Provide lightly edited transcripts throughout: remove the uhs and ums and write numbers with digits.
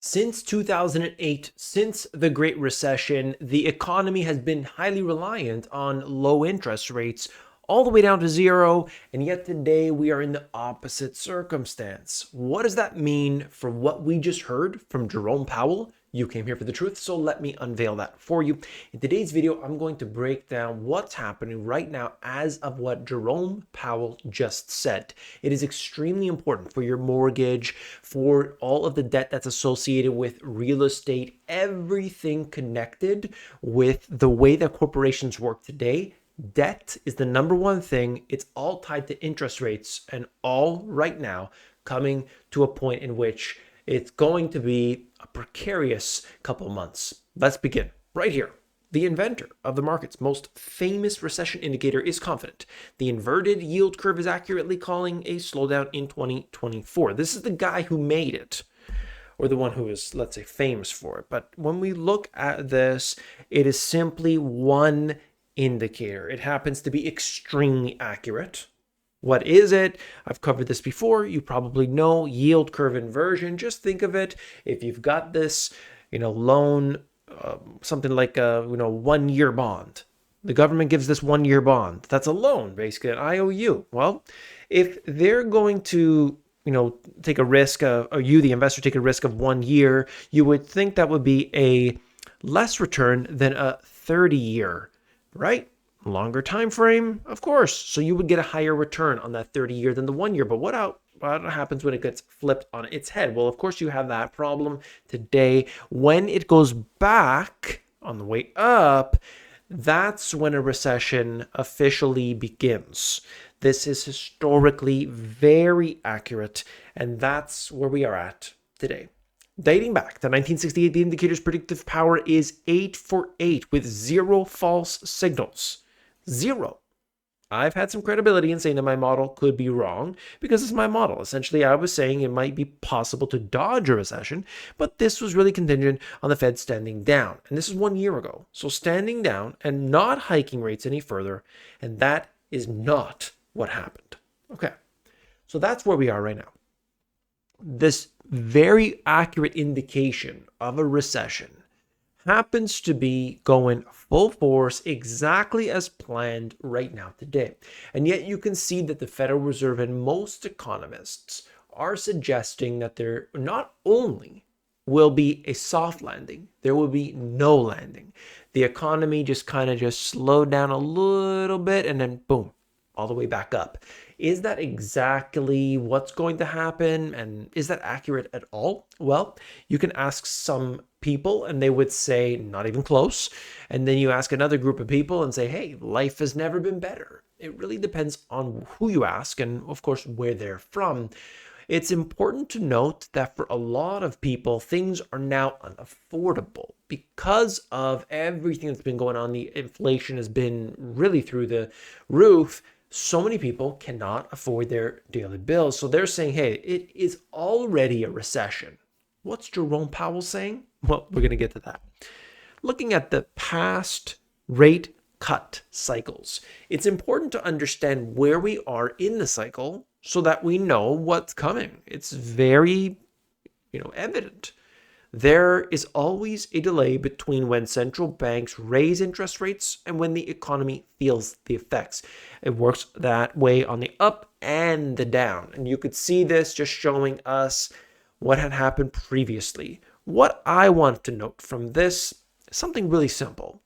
Since 2008, since the Great Recession, the economy has been highly reliant on low interest rates, all the way down to zero, and yet today we are in the opposite circumstance. What does that mean for what we just heard from Jerome Powell? You came here for the truth, so let me unveil that for you. In today's video, I'm going to break down what's happening right now as of what Jerome Powell just said. It is extremely important for your mortgage, for all of the debt that's associated with real estate, everything connected with the way that corporations work today. Debt is the number one thing. It's all tied to interest rates, and all right now coming to a point in which it's going to be a precarious couple months. Let's begin right here. The inventor of the market's most famous recession indicator is confident the inverted yield curve is accurately calling a slowdown in 2024. This is the guy who made it, or the one who is, let's say, famous for it. But when we look at this, it is simply one indicator. It happens to be extremely accurate. What is it? I've covered this before. You probably know yield curve inversion. Just think of it. If you've got this, loan, something like a, 1-year bond. The government gives this 1-year bond. That's a loan, basically, an IOU. Well, if they're going to, take a risk of, or you, the investor, take a risk of 1 year, you would think that would be a less return than a 30-year, right? Longer time frame, of course. So you would get a higher return on that 30-year than the 1 year. But what happens when it gets flipped on its head? Well, of course, you have that problem today. When it goes back on the way up, that's when a recession officially begins. This is historically very accurate, and that's where we are at today. Dating back to 1968, the indicator's predictive power is 8 for 8 with 0 false signals. 0. I've had some credibility in saying that my model could be wrong because it's my model. Essentially, I was saying it might be possible to dodge a recession, but this was really contingent on the Fed standing down. And this is 1 year ago. So standing down and not hiking rates any further, and that is not what happened. Okay, so that's where we are right now. This very accurate indication of a recession happens to be going full force exactly as planned right now today. And yet you can see that the Federal Reserve and most economists are suggesting that there not only will be a soft landing, there will be no landing. The economy just slowed down a little bit and then boom, all the way back up. Is that exactly what's going to happen? And is that accurate at all? Well, you can ask some people and they would say not even close. And then you ask another group of people and say, hey, life has never been better. It really depends on who you ask and, of course, where they're from. It's important to note that for a lot of people, things are now unaffordable because of everything that's been going on. The inflation has been really through the roof. So many people cannot afford their daily bills. So they're saying, hey, it is already a recession. What's Jerome Powell saying? Well, we're going to get to that. Looking at the past rate cut cycles, it's important to understand where we are in the cycle so that we know what's coming. It's very, evident. There is always a delay between when central banks raise interest rates and when the economy feels the effects. It works that way on the up and the down. And you could see this just showing us what had happened previously. What I want to note from this is something really simple.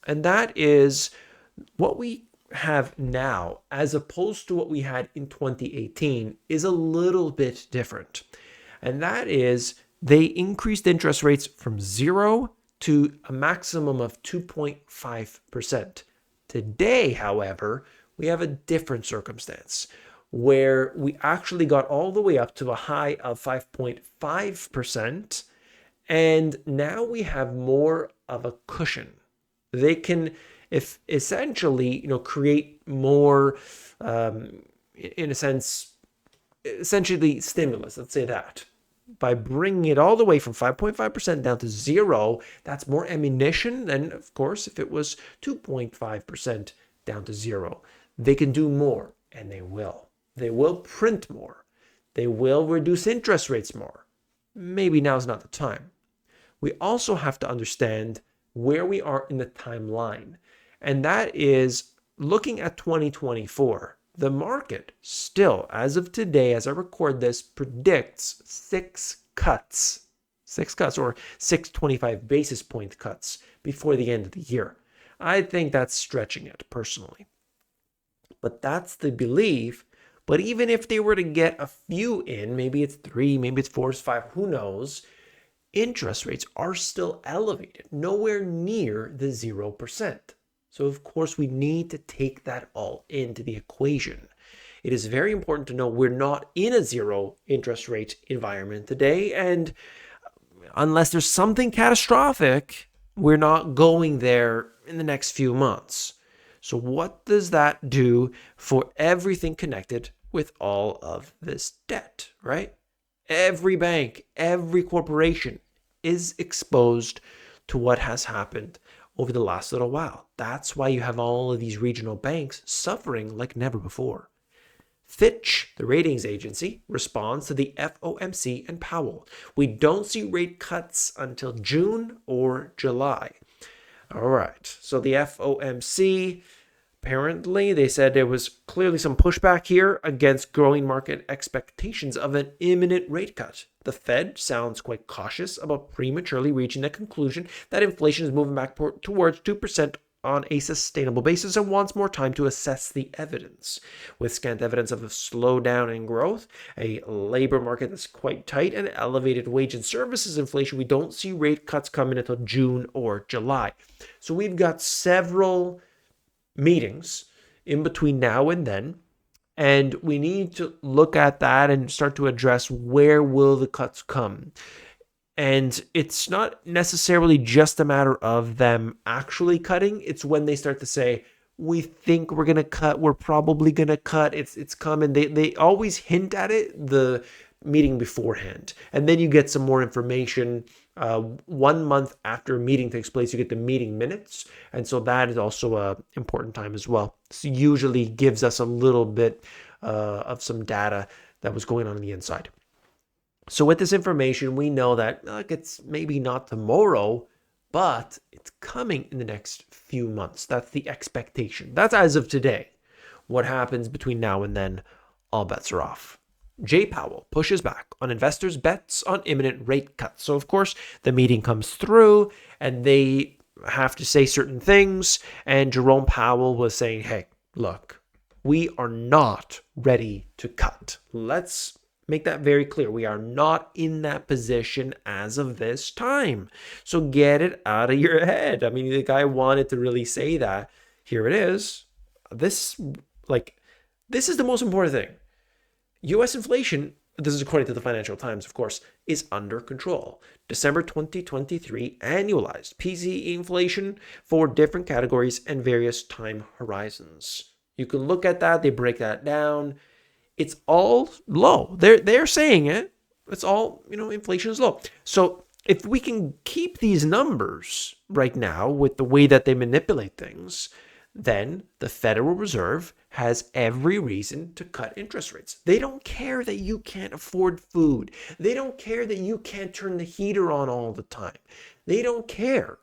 And that is what we have now, as opposed to what we had in 2018, is a little bit different. And that is they increased interest rates from 0 to a maximum of 2.5%. Today, however, we have a different circumstance where we actually got all the way up to a high of 5.5%. And now we have more of a cushion. They can essentially, create more, in a sense, essentially stimulus, let's say that. By bringing it all the way from 5.5% down to 0, that's more ammunition than, of course, if it was 2.5% down to 0. They can do more, and they will. They will print more. They will reduce interest rates more. maybe now's not the time. We also have to understand where we are in the timeline. And that is looking at 2024. The market still, as of today, as I record this, predicts six cuts or 625 basis point cuts before the end of the year. I think that's stretching it personally. But that's the belief. But even if they were to get a few in, maybe it's 3, maybe it's 4, it's 5, who knows? Interest rates are still elevated, nowhere near the 0%. So of course we need to take that all into the equation. It is very important to know we're not in a zero interest rate environment today, and unless there's something catastrophic, we're not going there in the next few months. So what does that do for everything connected with all of this debt, right? Every bank, every corporation is exposed to what has happened over the last little while. That's why you have all of these regional banks suffering like never before. Fitch, the ratings agency, responds to the FOMC and Powell. We don't see rate cuts until June or July. All right, so the FOMC, apparently they said there was clearly some pushback here against growing market expectations of an imminent rate cut. The Fed sounds quite cautious about prematurely reaching the conclusion that inflation is moving back towards 2% on a sustainable basis and wants more time to assess the evidence. With scant evidence of a slowdown in growth, a labor market that's quite tight, and elevated wage and services inflation, we don't see rate cuts coming until June or July. So we've got several meetings in between now and then, and we need to look at that and start to address where will the cuts come. And it's not necessarily just a matter of them actually cutting. It's when they start to say, we think we're going to cut, we're probably going to cut, it's coming. They always hint at it the meeting beforehand. And then you get some more information. 1 month after a meeting takes place, you get the meeting minutes. And so that is also an important time as well. So usually gives us a little bit of some data that was going on the inside. So with this information, we know that it's maybe not tomorrow, but it's coming in the next few months. That's the expectation. That's as of today. What happens between now and then, all bets are off. Jay Powell pushes back on investors' bets on imminent rate cuts. So, of course, the meeting comes through and they have to say certain things. And Jerome Powell was saying, hey, look, we are not ready to cut. Let's make that very clear. We are not in that position as of this time. So get it out of your head. I mean, the guy wanted to really say that. Here it is. This is the most important thing. U.S. inflation, this is according to the Financial Times, of course, is under control. December 2023 annualized PCE inflation for different categories and various time horizons. You can look at that. They break that down. It's all low. They're saying it. It's all, inflation is low. So if we can keep these numbers right now with the way that they manipulate things, then the Federal Reserve has every reason to cut interest rates. They don't care that you can't afford food. They don't care that you can't turn the heater on all the time. They don't care.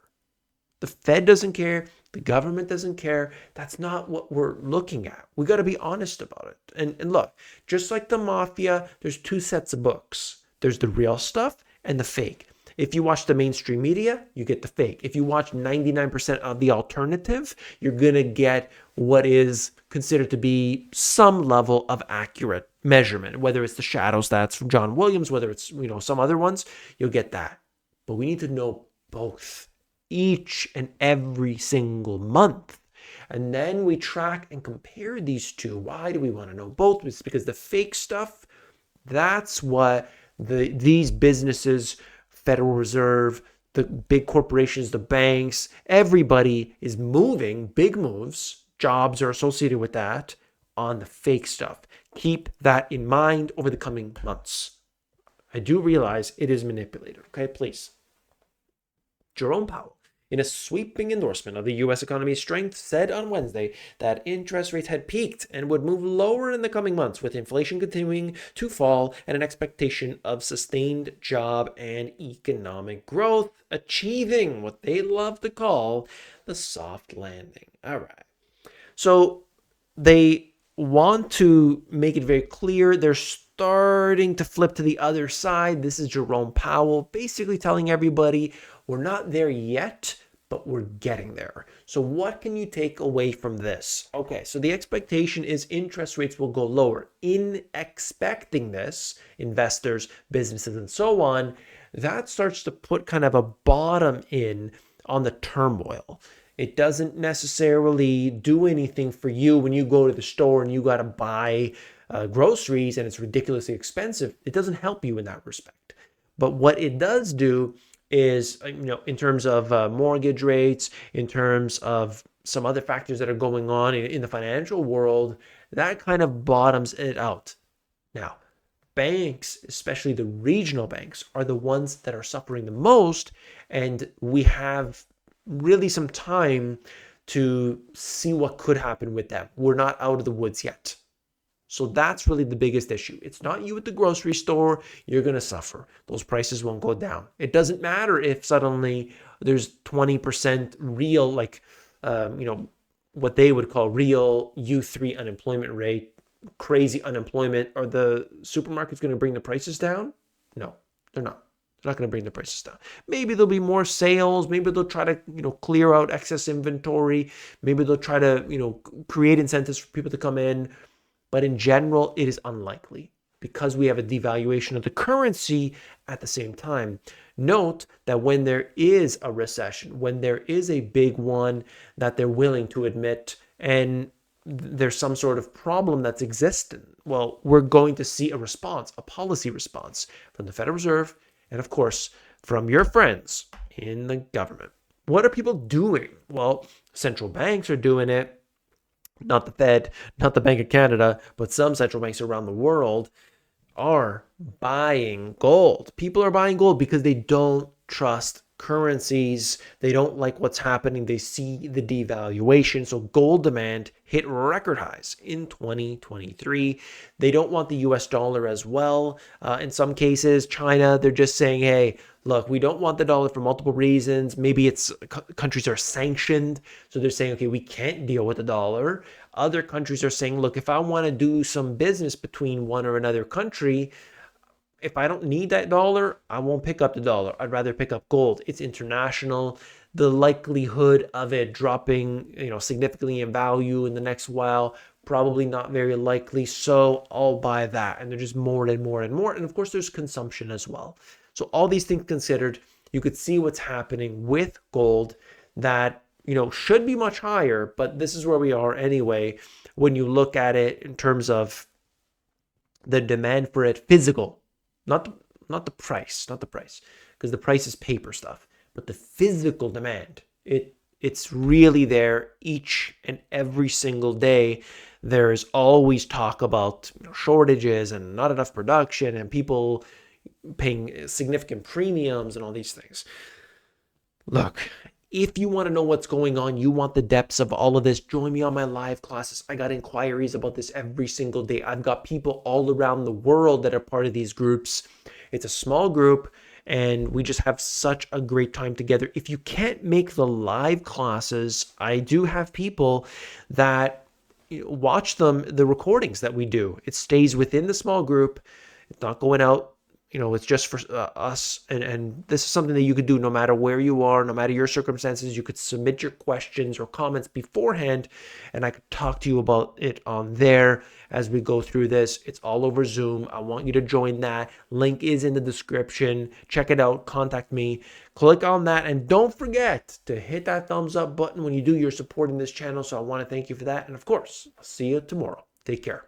The Fed doesn't care. The government doesn't care. That's not what we're looking at. We got to be honest about it. And look, just like the mafia, there's two sets of books. There's the real stuff and the fake. If you watch the mainstream media, you get the fake. If you watch 99% of the alternative, you're going to get what is considered to be some level of accurate measurement. Whether it's the shadow stats from John Williams, whether it's, some other ones, you'll get that. But we need to know both each and every single month. And then we track and compare these two. Why do we want to know both? It's because the fake stuff, that's what these businesses, Federal Reserve, the big corporations, the banks, everybody is moving, big moves, jobs are associated with that, on the fake stuff. Keep that in mind over the coming months. I do realize it is manipulated, okay? Please. Jerome Powell in a sweeping endorsement of the U.S. economy's strength, said on Wednesday that interest rates had peaked and would move lower in the coming months, with inflation continuing to fall and an expectation of sustained job and economic growth, achieving what they love to call the soft landing. All right. So they want to make it very clear they're starting to flip to the other side. This is Jerome Powell basically telling everybody we're not there yet, but we're getting there. So what can you take away from this? Okay, so the expectation is interest rates will go lower. In expecting this, investors, businesses, and so on, that starts to put kind of a bottom in on the turmoil. It doesn't necessarily do anything for you when you go to the store and you got to buy groceries and it's ridiculously expensive. It doesn't help you in that respect. But what it does do is, in terms of mortgage rates, in terms of some other factors that are going on in the financial world, that kind of bottoms it out. Now, banks, especially the regional banks, are the ones that are suffering the most, and we have really some time to see what could happen with them. We're not out of the woods yet. So that's really the biggest issue. It's not you at the grocery store. You're going to suffer. Those prices won't go down. It doesn't matter if suddenly there's 20% real, what they would call real U3 unemployment rate, crazy unemployment. Are the supermarkets going to bring the prices down? No, they're not. They're not going to bring the prices down. Maybe there'll be more sales. Maybe they'll try to, clear out excess inventory. Maybe they'll try to, create incentives for people to come in. But in general, it is unlikely because we have a devaluation of the currency at the same time. Note that when there is a recession, when there is a big one that they're willing to admit, and there's some sort of problem that's existent, well, we're going to see a response, a policy response from the Federal Reserve and, of course, from your friends in the government. What are people doing? Well, central banks are doing it. Not the Fed, not the Bank of Canada, but some central banks around the world are buying gold. People are buying gold because they don't trust currencies. They don't like what's happening. They see the devaluation. So gold demand hit record highs in 2023. They don't want the US dollar as well. In some cases, China, they're just saying, hey, look, we don't want the dollar for multiple reasons. Maybe it's countries are sanctioned. So they're saying, okay, we can't deal with the dollar. Other countries are saying, look, if I want to do some business between one or another country, if I don't need that dollar, I won't pick up the dollar. I'd rather pick up gold. It's international. The likelihood of it dropping, significantly in value in the next while, probably not very likely. So I'll buy that. And they're just more and more and more. And of course, there's consumption as well. So all these things considered, you could see what's happening with gold that, should be much higher, but this is where we are anyway. When you look at it in terms of the demand for it, physical, not the price, because the price is paper stuff, but the physical demand, it's really there each and every single day. There's always talk about shortages and not enough production and people paying significant premiums and all these things. Look, if you want to know what's going on, you want the depths of all of this, join me on my live classes. I got inquiries about this every single day. I've got people all around the world that are part of these groups. It's a small group and we just have such a great time together. If you can't make the live classes, I do have people that watch the recordings that we do. It stays within the small group. It's not going out. It's just for us. And this is something that you could do no matter where you are, no matter your circumstances. You could submit your questions or comments beforehand, and I could talk to you about it on there as we go through this. It's all over Zoom. I want you to join that. Link is in the description. Check it out. Contact me. Click on that. And don't forget to hit that thumbs up button when you do. You're supporting this channel. So I want to thank you for that. And of course, I'll see you tomorrow. Take care.